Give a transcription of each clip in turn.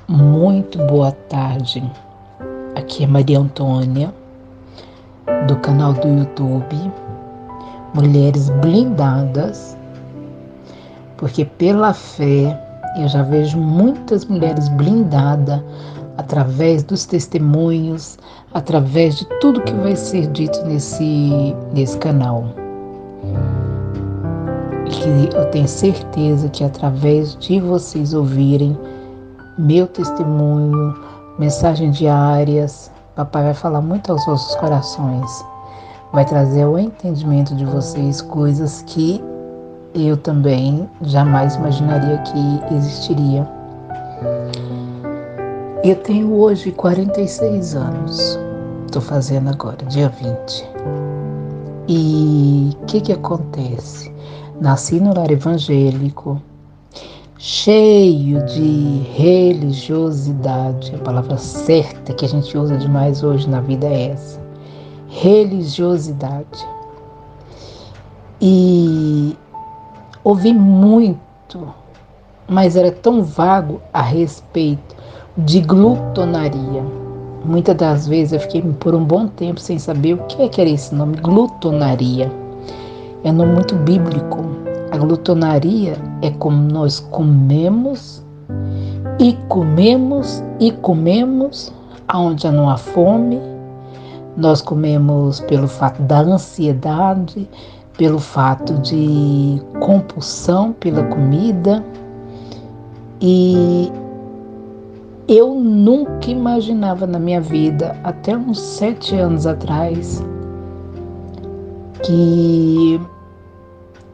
Muito boa tarde. Aqui é Maria Antônia, do canal do YouTube Mulheres Blindadas, porque pela fé eu já vejo muitas mulheres blindadas através dos testemunhos, através de tudo que vai ser dito nesse canal. E eu tenho certeza que através de vocês ouvirem meu testemunho, mensagens diárias, papai vai falar muito aos vossos corações. Vai trazer ao entendimento de vocês coisas que eu também jamais imaginaria que existiria. Eu tenho hoje 46 anos. Estou fazendo agora, dia 20. E o que acontece? Nasci no lar evangélico, cheio de religiosidade. A palavra certa que a gente usa demais hoje na vida é essa. Religiosidade. E ouvi muito, mas era tão vago a respeito de glutonaria. Muitas das vezes eu fiquei por um bom tempo sem saber o que era esse nome, glutonaria. É um nome muito bíblico. A glutonaria é como nós comemos e comemos e comemos aonde não há fome. Nós comemos pelo fato da ansiedade, pelo fato de compulsão pela comida. E eu nunca imaginava na minha vida, até uns 7 anos atrás, que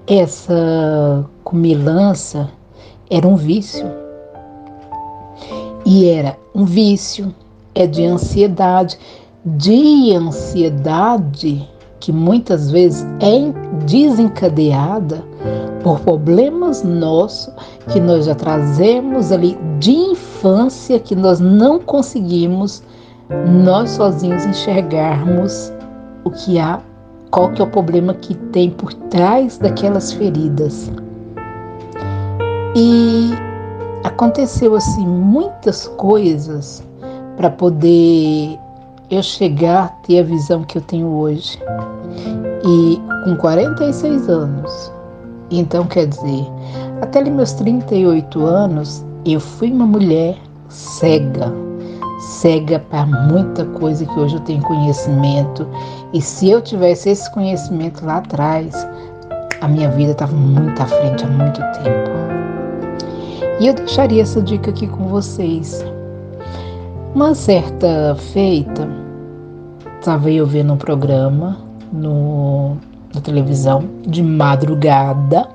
essa comilança era um vício. E era um vício, de ansiedade que muitas vezes é desencadeada por problemas nossos que nós já trazemos ali de infância, que nós não conseguimos nós sozinhos enxergarmos qual que é o problema que tem por trás daquelas feridas. E aconteceu assim muitas coisas para poder eu chegar a ter a visão que eu tenho hoje. E com 46 anos, então quer dizer, até ali meus 38 anos, eu fui uma mulher cega para muita coisa que hoje eu tenho conhecimento. E se eu tivesse esse conhecimento lá atrás, a minha vida estava muito à frente há muito tempo. E eu deixaria essa dica aqui com vocês. Uma certa feita, estava eu vendo um programa na televisão de madrugada,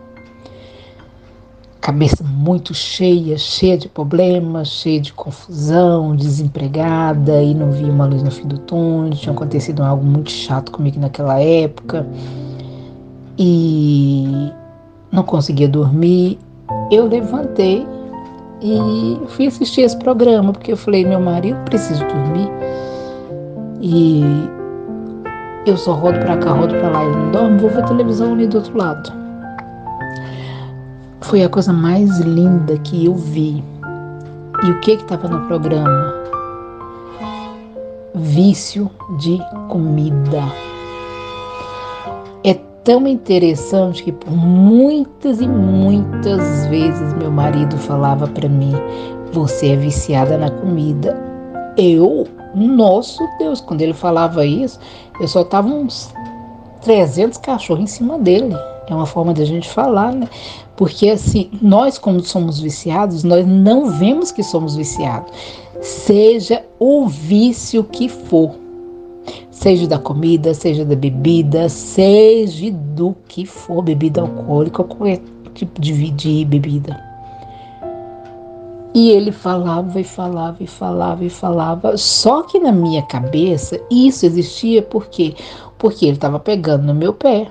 cabeça muito cheia de problemas, cheia de confusão, desempregada, e não via uma luz no fim do túnel. Tinha acontecido algo muito chato comigo naquela época e não conseguia dormir. Eu levantei e fui assistir esse programa, porque eu falei, meu marido, preciso dormir. E eu só rodo pra cá, rodo pra lá, ele não dorme, vou ver televisão ali do outro lado. Foi a coisa mais linda que eu vi. E o que estava no programa? Vício de comida. É tão interessante que por muitas e muitas vezes meu marido falava para mim, você é viciada na comida. Nosso Deus, quando ele falava isso, eu soltava uns 300 cachorros em cima dele. É uma forma da gente falar, né? Porque assim, nós como somos viciados, nós não vemos que somos viciados. Seja o vício que for. Seja da comida, seja da bebida, seja do que for, bebida alcoólica ou qualquer tipo de bebida. E ele falava e falava e falava e falava. Só que na minha cabeça isso existia por quê? Porque ele estava pegando no meu pé.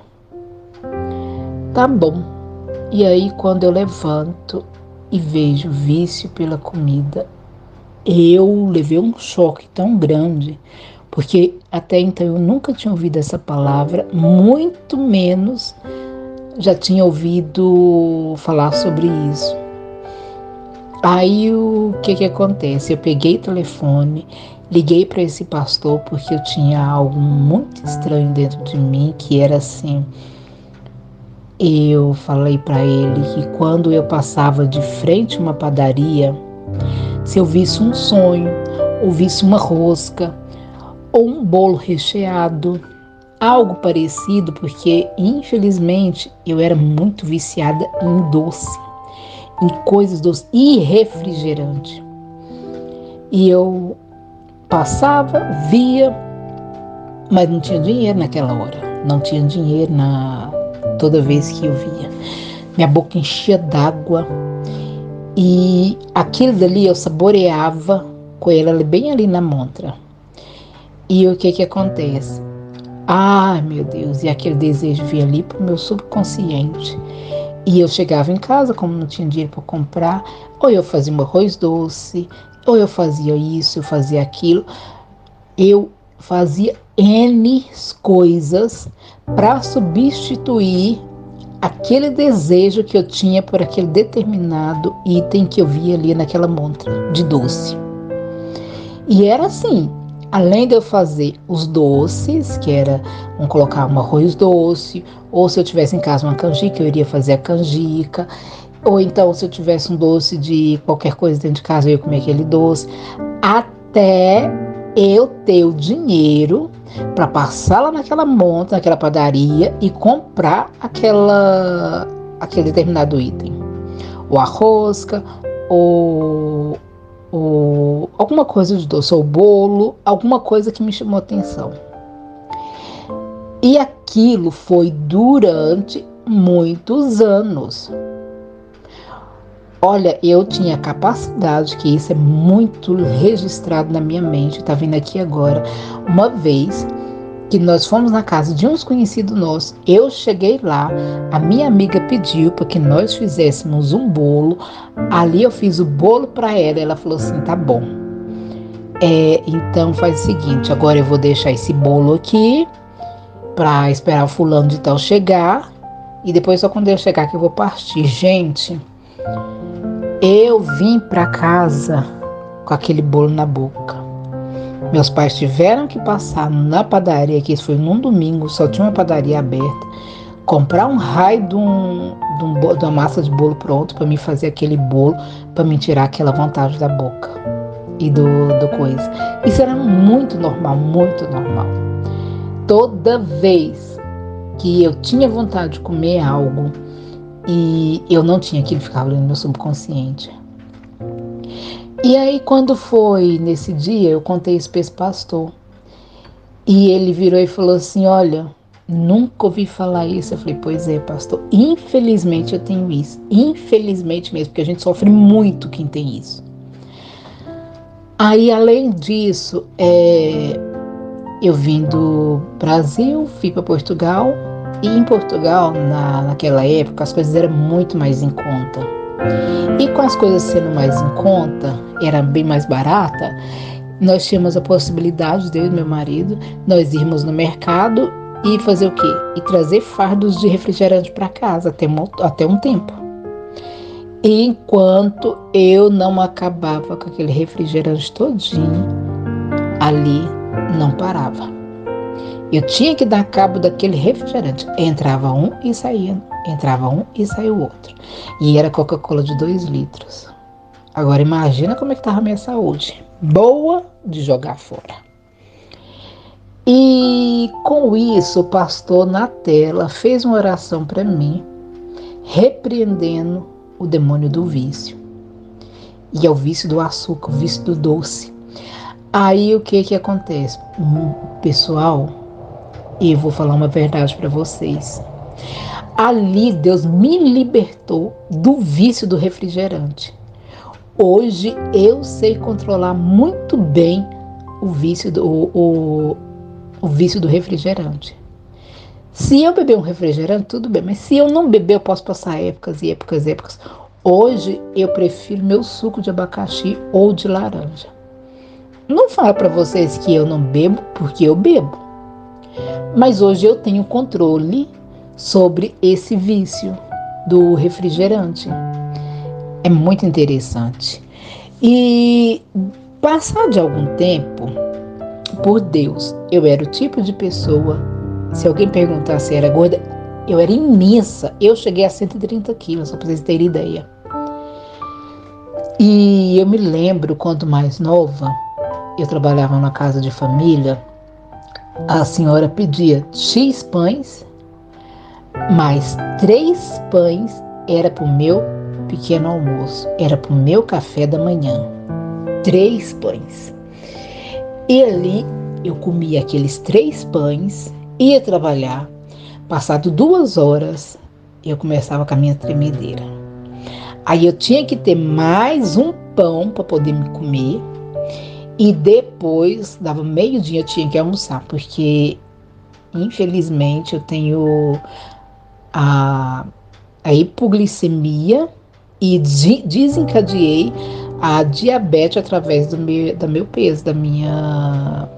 Tá bom. E aí quando eu levanto e vejo vício pela comida, eu levei um choque tão grande, porque até então eu nunca tinha ouvido essa palavra, muito menos já tinha ouvido falar sobre isso. Aí o que acontece? Eu peguei o telefone, liguei para esse pastor porque eu tinha algo muito estranho dentro de mim, que era assim. Eu falei para ele que quando eu passava de frente a uma padaria, se eu visse um sonho, ou visse uma rosca, ou um bolo recheado, algo parecido, porque infelizmente eu era muito viciada em doce, em coisas doces e refrigerante. E eu passava, via, mas não tinha dinheiro naquela hora. Não tinha dinheiro toda vez que eu via. Minha boca enchia d'água e aquilo dali eu saboreava com ele bem ali na montra. E o que acontece? Ai, meu Deus, e aquele desejo vinha ali pro meu subconsciente. E eu chegava em casa, como não tinha dinheiro para comprar, ou eu fazia um arroz doce, ou eu fazia isso, eu fazia aquilo. Eu fazia N coisas para substituir aquele desejo que eu tinha por aquele determinado item que eu via ali naquela montra de doce. E era assim, além de eu fazer os doces, que era colocar um arroz doce, ou se eu tivesse em casa uma canjica, eu iria fazer a canjica, ou então se eu tivesse um doce de qualquer coisa dentro de casa, eu ia comer aquele doce, até eu ter o dinheiro para passar lá naquela monta, naquela padaria e comprar aquele determinado item, ou a rosca, ou alguma coisa de doce, ou bolo, alguma coisa que me chamou atenção. E aquilo foi durante muitos anos. Olha, eu tinha capacidade, que isso é muito registrado na minha mente, tá vindo aqui agora. Uma vez que nós fomos na casa de uns conhecidos nossos, eu cheguei lá, a minha amiga pediu para que nós fizéssemos um bolo. Ali eu fiz o bolo para ela falou assim, tá bom. Então faz o seguinte, agora eu vou deixar esse bolo aqui para esperar o fulano de tal chegar e depois só quando eu chegar que eu vou partir. Gente, eu vim para casa com aquele bolo na boca. Meus pais tiveram que passar na padaria, que isso foi num domingo, só tinha uma padaria aberta, comprar um raio de uma massa de bolo pronto para mim fazer aquele bolo, para me tirar aquela vontade da boca e do coisa. Isso era muito normal, muito normal. Toda vez que eu tinha vontade de comer algo e eu não tinha, aquilo ficava ali no meu subconsciente. E aí quando foi nesse dia, eu contei isso para esse pastor. E ele virou e falou assim, olha, nunca ouvi falar isso. Eu falei, pois é, pastor, infelizmente eu tenho isso. Infelizmente mesmo, porque a gente sofre muito quem tem isso. Aí além disso, eu vim do Brasil, fui para Portugal. E em Portugal, naquela época, as coisas eram muito mais em conta. E com as coisas sendo mais em conta, era bem mais barata, nós tínhamos a possibilidade, eu e meu marido, nós irmos no mercado e fazer o quê? E trazer fardos de refrigerante para casa até um tempo. E enquanto eu não acabava com aquele refrigerante todinho, ali não parava. Eu tinha que dar cabo daquele refrigerante. Entrava um e saía. Entrava um e saía o outro. E era Coca-Cola de 2 litros. Agora imagina como é que estava a minha saúde. Boa de jogar fora. E com isso o pastor na tela fez uma oração para mim, repreendendo o demônio do vício. E é o vício do açúcar, o vício do doce. Aí o que acontece? Pessoal, eu vou falar uma verdade para vocês. Ali Deus me libertou do vício do refrigerante. Hoje eu sei controlar muito bem o vício o vício do refrigerante. Se eu beber um refrigerante, tudo bem, mas se eu não beber, eu posso passar épocas e épocas e épocas. Hoje eu prefiro meu suco de abacaxi ou de laranja. Não falo para vocês que eu não bebo, porque eu bebo. Mas hoje eu tenho controle sobre esse vício do refrigerante. É muito interessante. E passado de algum tempo, por Deus, eu era o tipo de pessoa, se alguém perguntar se era gorda, eu era imensa. Eu cheguei a 130 quilos, só pra vocês terem ideia. E eu me lembro, quando mais nova, eu trabalhava numa casa de família, a senhora pedia X pães, mais 3 pães era pro meu pequeno almoço, era pro meu café da manhã. 3 pães. E ali eu comia aqueles 3 pães, ia trabalhar. Passado 2 horas, eu começava com a minha tremedeira. Aí eu tinha que ter mais um pão para poder me comer. E depois, dava meio-dia, eu tinha que almoçar, porque infelizmente eu tenho a hipoglicemia e desencadeei a diabetes através do meu peso, da minha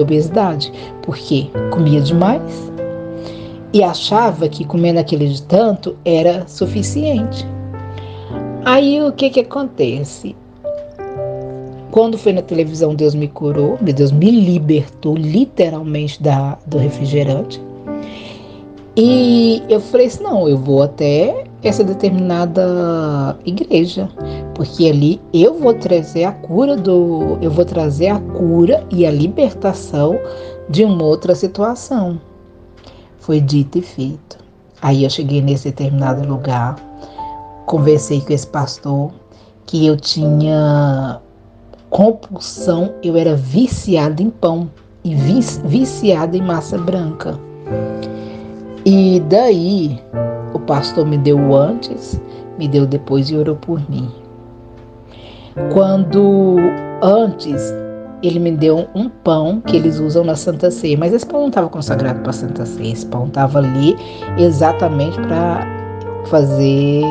obesidade, porque comia demais e achava que comendo aquele de tanto era suficiente. Aí o que acontece? Quando foi na televisão, Deus me curou, Deus me libertou literalmente do refrigerante. E eu falei assim, não, eu vou até essa determinada igreja, porque ali eu vou trazer a cura e a libertação de uma outra situação. Foi dito e feito. Aí eu cheguei nesse determinado lugar, conversei com esse pastor, que eu tinha compulsão, eu era viciada em pão e viciada em massa branca. E daí o pastor me deu o antes, me deu depois e orou por mim. Quando antes ele me deu um pão que eles usam na Santa Ceia, mas esse pão não estava consagrado para a Santa Ceia, esse pão estava ali exatamente para fazer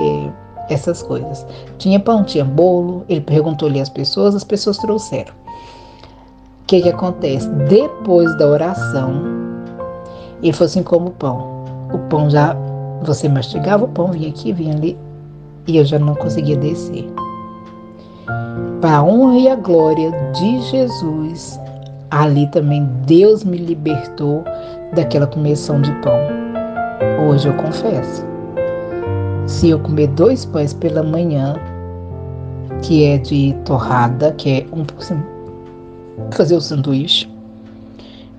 essas coisas. Tinha pão, tinha bolo, ele perguntou ali às pessoas trouxeram. O que acontece? Depois da oração, ele falou assim, como o pão. O pão já, você mastigava o pão, vinha aqui, vinha ali, e eu já não conseguia descer. Para a honra e a glória de Jesus, ali também Deus me libertou daquela começão de pão. Hoje eu confesso, se eu comer 2 pães pela manhã, que é de torrada, que é 1%, fazer o sanduíche,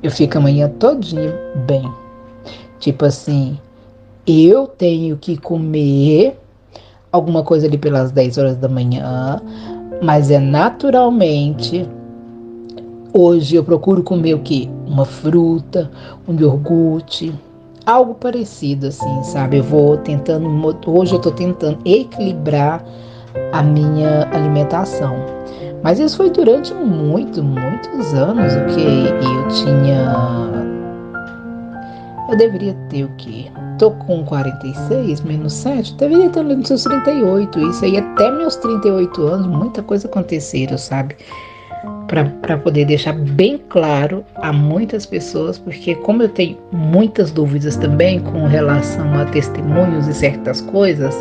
eu fico a manhã todinha bem. Tipo assim, eu tenho que comer alguma coisa ali pelas 10 horas da manhã, mas é naturalmente. Hoje eu procuro comer o quê? Uma fruta, um iogurte, algo parecido assim, sabe? Hoje eu tô tentando equilibrar a minha alimentação. Mas isso foi durante muitos anos, o que eu deveria ter o quê? Tô com 46, menos 7, deveria ter nos seus 38, isso aí até meus 38 anos, muita coisa aconteceram, sabe? Para poder deixar bem claro a muitas pessoas, porque como eu tenho muitas dúvidas também com relação a testemunhos e certas coisas,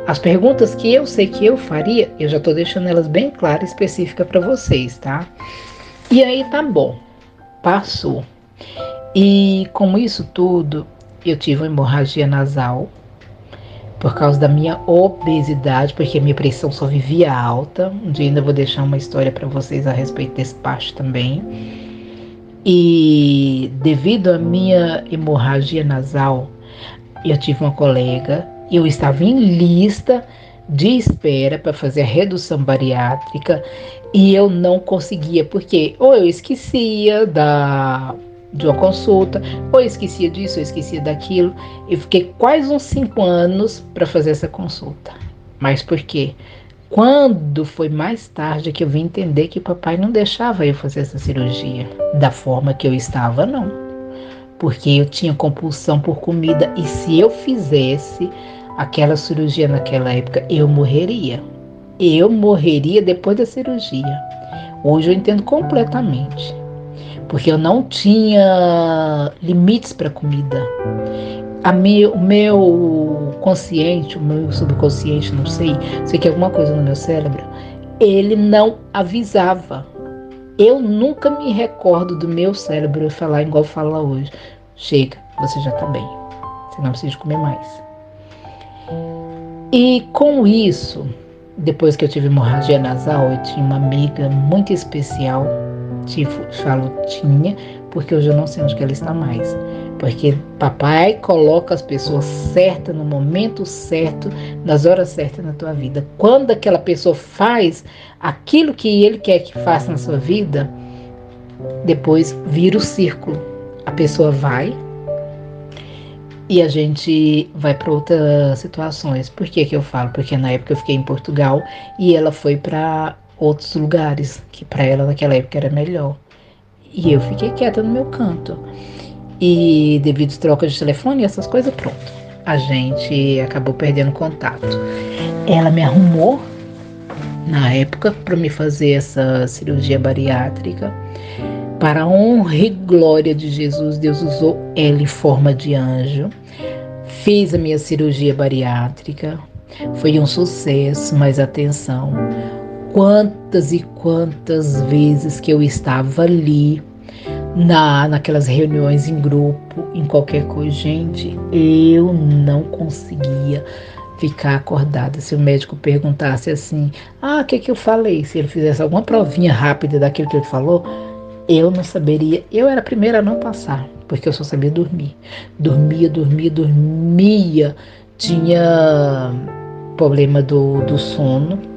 as perguntas que eu sei que eu faria, eu já tô deixando elas bem claras e específicas para vocês, tá? E aí tá bom, passou. E com isso tudo, eu tive uma hemorragia nasal por causa da minha obesidade, porque minha pressão só vivia alta. Um dia ainda vou deixar uma história para vocês a respeito desse parte também. E devido à minha hemorragia nasal, eu tive uma colega, eu estava em lista de espera para fazer a redução bariátrica e eu não conseguia, porque ou eu esquecia de uma consulta, ou eu esquecia disso, ou eu esquecia daquilo. Eu fiquei quase uns 5 anos para fazer essa consulta. Mas por quê? Quando foi mais tarde que eu vim entender que o papai não deixava eu fazer essa cirurgia da forma que eu estava, não. Porque eu tinha compulsão por comida e se eu fizesse aquela cirurgia naquela época, eu morreria. Eu morreria depois da cirurgia. Hoje eu entendo completamente. Porque eu não tinha limites para comida. O meu consciente, o meu subconsciente, não sei que alguma coisa no meu cérebro, ele não avisava. Eu nunca me recordo do meu cérebro falar igual fala hoje. Chega, você já está bem. Você não precisa comer mais. E com isso, depois que eu tive hemorragia nasal, eu tinha uma amiga muito especial. Tinha, porque hoje eu não sei onde que ela está mais. Porque papai coloca as pessoas certas no momento certo, nas horas certas na tua vida. Quando aquela pessoa faz aquilo que ele quer que faça na sua vida, depois vira o círculo. A pessoa vai e a gente vai para outras situações. Por que eu falo? Porque na época eu fiquei em Portugal e ela foi para outros lugares, que para ela naquela época era melhor. E eu fiquei quieta no meu canto. E devido a trocas de telefone e essas coisas, pronto. A gente acabou perdendo contato. Ela me arrumou, na época, para me fazer essa cirurgia bariátrica. Para a honra e glória de Jesus, Deus usou ela em forma de anjo. Fiz a minha cirurgia bariátrica. Foi um sucesso, mas atenção. Quantas e quantas vezes que eu estava ali, naquelas reuniões em grupo, em qualquer coisa, gente, eu não conseguia ficar acordada. Se o médico perguntasse assim, o que eu falei? Se ele fizesse alguma provinha rápida daquilo que ele falou, eu não saberia. Eu era a primeira a não passar, porque eu só sabia dormir. Dormia. Tinha problema do sono.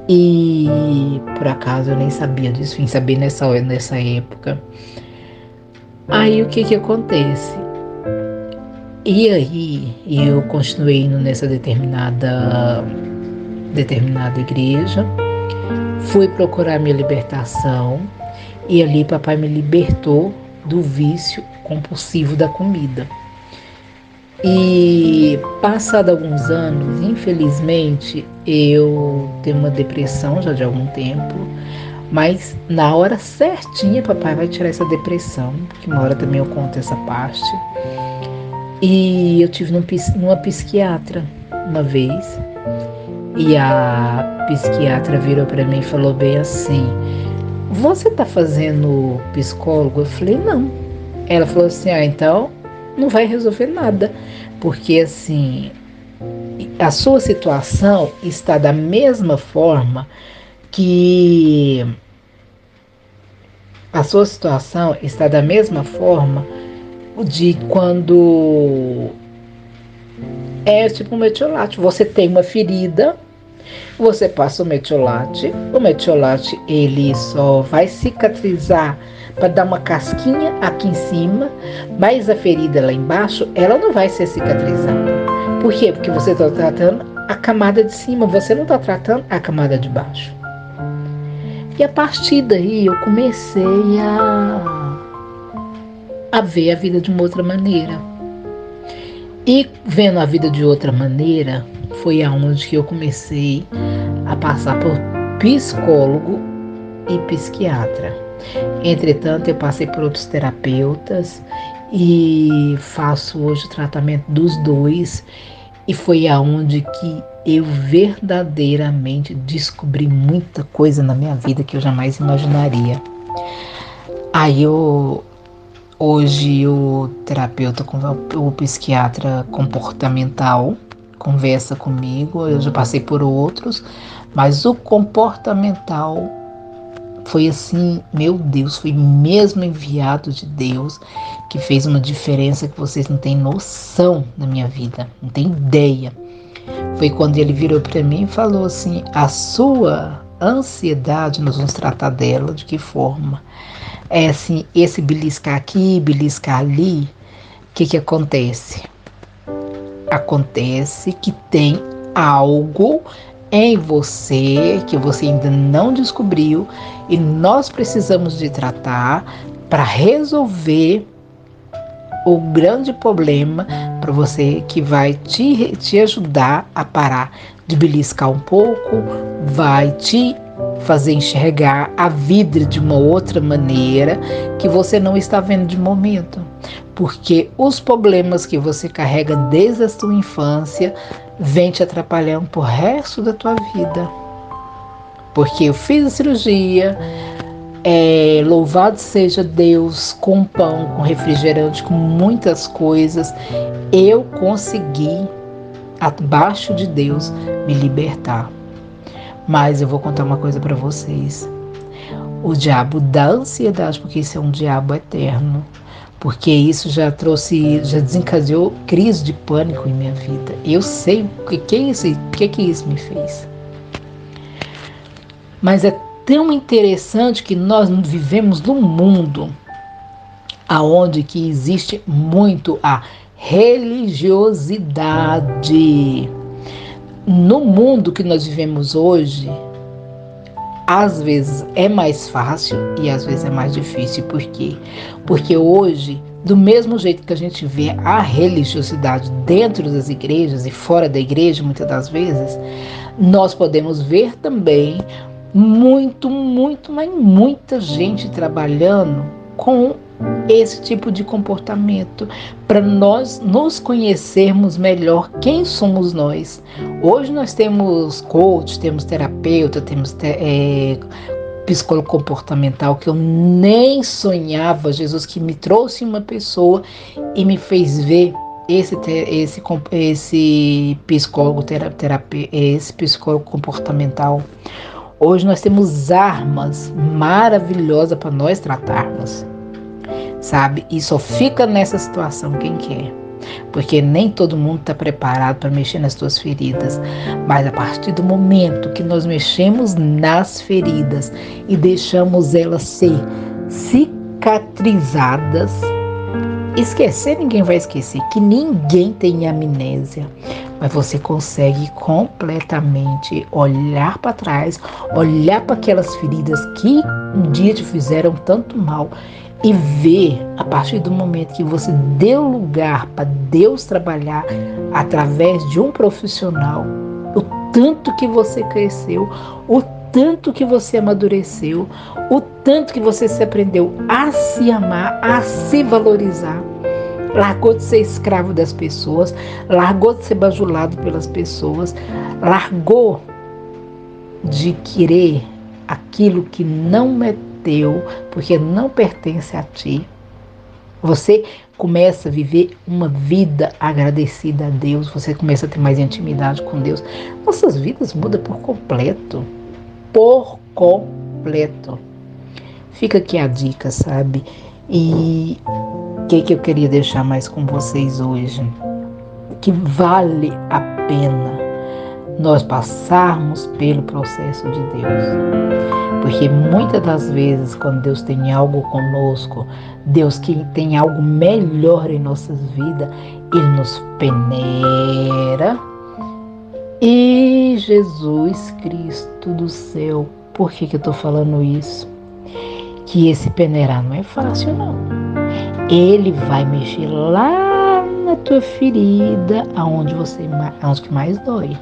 E por acaso eu nem sabia disso, vim saber nessa época. Aí o que acontece? E aí eu continuei indo nessa determinada igreja, fui procurar minha libertação e ali papai me libertou do vício compulsivo da comida. E passado alguns anos, infelizmente, eu tenho uma depressão já de algum tempo, mas na hora certinha papai vai tirar essa depressão, que uma hora também eu conto essa parte. E eu tive numa psiquiatra uma vez, e a psiquiatra virou para mim e falou bem assim, você tá fazendo psicólogo? Eu falei, não. Ela falou assim, então não vai resolver nada, porque assim, a sua situação está da mesma forma que de quando é tipo um metiolate. Você tem uma ferida, você passa o metiolate ele só vai cicatrizar para dar uma casquinha aqui em cima, mas a ferida lá embaixo, ela não vai ser cicatrizada. Por quê? Porque você está tratando a camada de cima, você não está tratando a camada de baixo. E a partir daí eu comecei a ver a vida de uma outra maneira. E vendo a vida de outra maneira, foi aonde que eu comecei a passar por psicólogo e psiquiatra. Entretanto, eu passei por outros terapeutas e faço hoje o tratamento dos dois, e foi aonde que eu verdadeiramente descobri muita coisa na minha vida que eu jamais imaginaria. Aí hoje o terapeuta, o psiquiatra comportamental conversa comigo, eu já passei por outros, mas o comportamental foi assim, meu Deus, foi mesmo enviado de Deus, que fez uma diferença que vocês não têm noção na minha vida, não tem ideia. Foi quando ele virou para mim e falou assim, a sua ansiedade, nós vamos tratar dela de que forma? É assim, esse beliscar aqui, beliscar ali, o que acontece? Acontece que tem algo em você que você ainda não descobriu e nós precisamos de tratar para resolver o grande problema para você, que vai te ajudar a parar de beliscar um pouco, vai te fazer enxergar a vida de uma outra maneira que você não está vendo de momento. Porque os problemas que você carrega desde a sua infância vêm te atrapalhando pro resto da tua vida. porque eu fiz a cirurgia, louvado seja Deus, com pão, com refrigerante, com muitas coisas, eu consegui, abaixo de Deus, me libertar. Mas eu vou contar uma coisa para vocês. O diabo da ansiedade, porque isso é um diabo eterno, porque isso já desencadeou crise de pânico em minha vida. Eu sei o que isso me fez. Mas é tão interessante que nós vivemos num mundo aonde que existe muito a religiosidade. No mundo que nós vivemos hoje, às vezes é mais fácil e às vezes é mais difícil. Por quê? Porque hoje, do mesmo jeito que a gente vê a religiosidade dentro das igrejas e fora da igreja, muitas das vezes, nós podemos ver também mas muita gente trabalhando com esse tipo de comportamento, para nós nos conhecermos melhor quem somos nós. Hoje nós temos coach, temos terapeuta, temos psicólogo comportamental, que eu nem sonhava. Jesus que me trouxe uma pessoa e me fez ver esse psicólogo esse psicólogo comportamental. Hoje nós temos armas maravilhosas para nós tratarmos, sabe? E só fica nessa situação quem quer, porque nem todo mundo está preparado para mexer nas suas feridas. Mas a partir do momento que nós mexemos nas feridas e deixamos elas ser cicatrizadas, esquecer ninguém vai esquecer, que ninguém tem amnésia, mas você consegue completamente olhar para trás, olhar para aquelas feridas que um dia te fizeram tanto mal e ver, a partir do momento que você deu lugar para Deus trabalhar através de um profissional, o tanto que você cresceu, o tanto que você amadureceu, o tanto que você se aprendeu a se amar, a se valorizar. Largou de ser escravo das pessoas, largou de ser bajulado pelas pessoas, largou de querer aquilo que não é teu, porque não pertence a ti. Você começa a viver uma vida agradecida a Deus, você começa a ter mais intimidade com Deus. Nossas vidas mudam por completo. Por completo. Fica aqui a dica, sabe? E o que eu queria deixar mais com vocês hoje? Que vale a pena nós passarmos pelo processo de Deus. Porque muitas das vezes, quando Deus tem algo conosco, Deus que tem algo melhor em nossas vidas, Ele nos peneira. E Jesus Cristo do céu, por que eu estou falando isso? Que esse peneirar não é fácil, não. Ele vai mexer lá na tua ferida, aonde que mais dói.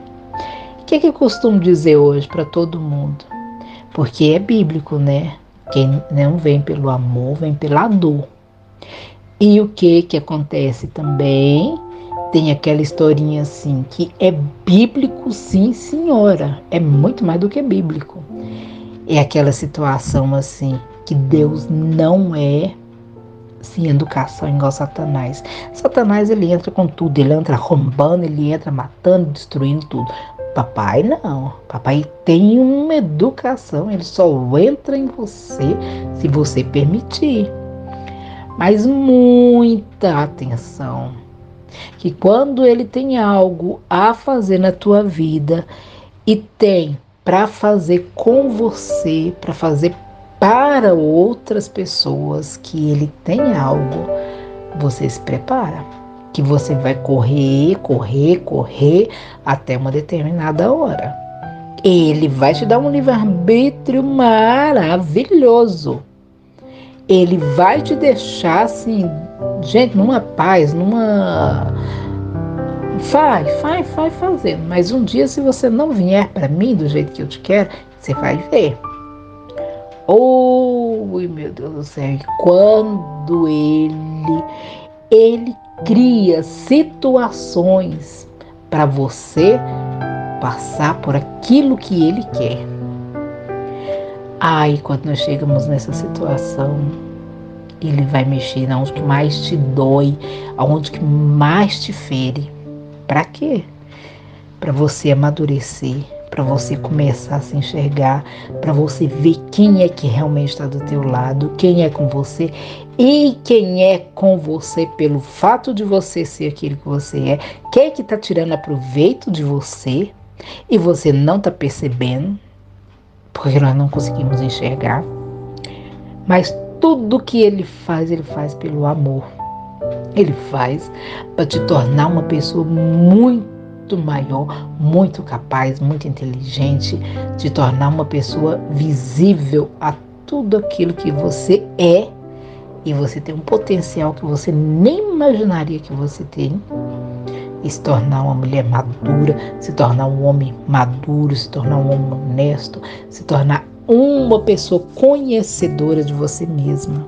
O que eu costumo dizer hoje para todo mundo? Porque é bíblico, né? Quem não vem pelo amor, vem pela dor. E o que acontece também? Tem aquela historinha assim, que é bíblico, sim, senhora. É muito mais do que bíblico. É aquela situação assim, que Deus não é sem educação igual Satanás. Satanás, ele entra com tudo, ele entra roubando, ele entra matando, destruindo tudo. Papai não, papai tem uma educação, ele só entra em você se você permitir. Mas muita atenção, que quando ele tem algo a fazer na tua vida e tem para fazer com você, para fazer para outras pessoas, que ele tem algo, você se prepara. Que você vai correr até uma determinada hora. Ele vai te dar um livre-arbítrio maravilhoso. Ele vai te deixar assim, gente, numa paz, vai fazendo. Mas um dia, se você não vier para mim do jeito que eu te quero, você vai ver. Meu Deus do céu, quando ele cria situações para você passar por aquilo que ele quer. Ai, quando nós chegamos nessa situação, ele vai mexer onde que mais te dói, aonde que mais te fere. Para quê? Para você amadurecer, para você começar a se enxergar, para você ver quem é que realmente está do teu lado, quem é com você e quem é com você pelo fato de você ser aquilo que você é, quem é que está tirando proveito de você e você não está percebendo, porque nós não conseguimos enxergar. Mas tudo que ele faz pelo amor. Ele faz para te tornar uma pessoa muito maior, muito capaz, muito inteligente, te tornar uma pessoa visível a tudo aquilo que você é, e você tem um potencial que você nem imaginaria que você tem, e se tornar uma mulher madura, se tornar um homem maduro, se tornar um homem honesto, se tornar uma pessoa conhecedora de você mesma.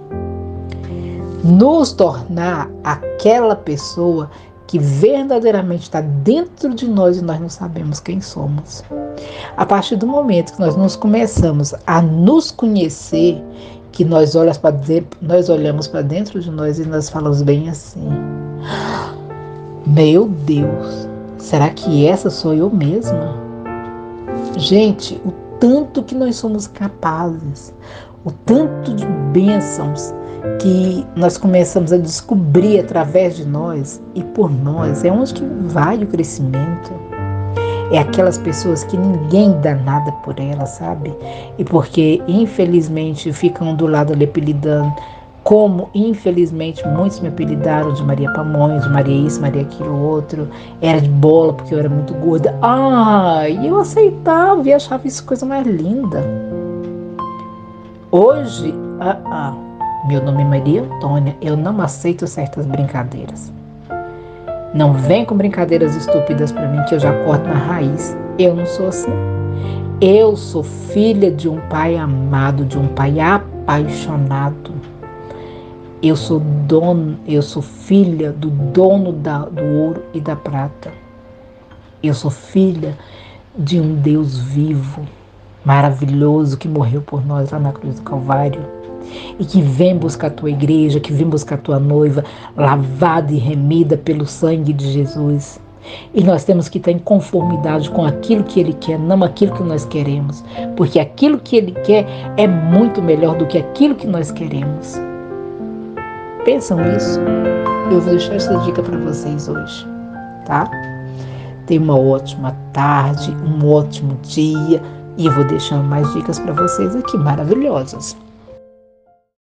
Nos tornar aquela pessoa que verdadeiramente está dentro de nós e nós não sabemos quem somos. A partir do momento que nós começamos a nos conhecer, que nós olhamos para dentro de nós e nós falamos bem assim: meu Deus, será que essa sou eu mesma? Gente, o tanto que nós somos capazes, o tanto de bênçãos que nós começamos a descobrir através de nós e por nós, é onde que vai o crescimento. É aquelas pessoas que ninguém dá nada por elas, sabe? E porque infelizmente ficam do lado ali apelidando, como infelizmente muitos me apelidaram de Maria Pamonhos, de Maria isso, Maria aquilo outro, era de bola porque eu era muito gorda. E eu aceitava e achava isso coisa mais linda. Hoje, meu nome é Maria Antônia, eu não aceito certas brincadeiras. Não vem com brincadeiras estúpidas para mim que eu já corto na raiz. Eu não sou assim. Eu sou filha de um pai amado, de um pai apaixonado. Eu sou filha do dono do ouro e da prata. Eu sou filha de um Deus vivo, maravilhoso, que morreu por nós lá na cruz do Calvário. E que vem buscar a tua igreja, que vem buscar a tua noiva, lavada e remida pelo sangue de Jesus. E nós temos que estar em conformidade com aquilo que Ele quer, não aquilo que nós queremos. Porque aquilo que Ele quer é muito melhor do que aquilo que nós queremos. Pensam nisso? Eu vou deixar essa dica para vocês hoje, tá? Tenha uma ótima tarde, um ótimo dia. E eu vou deixando mais dicas para vocês aqui, maravilhosas.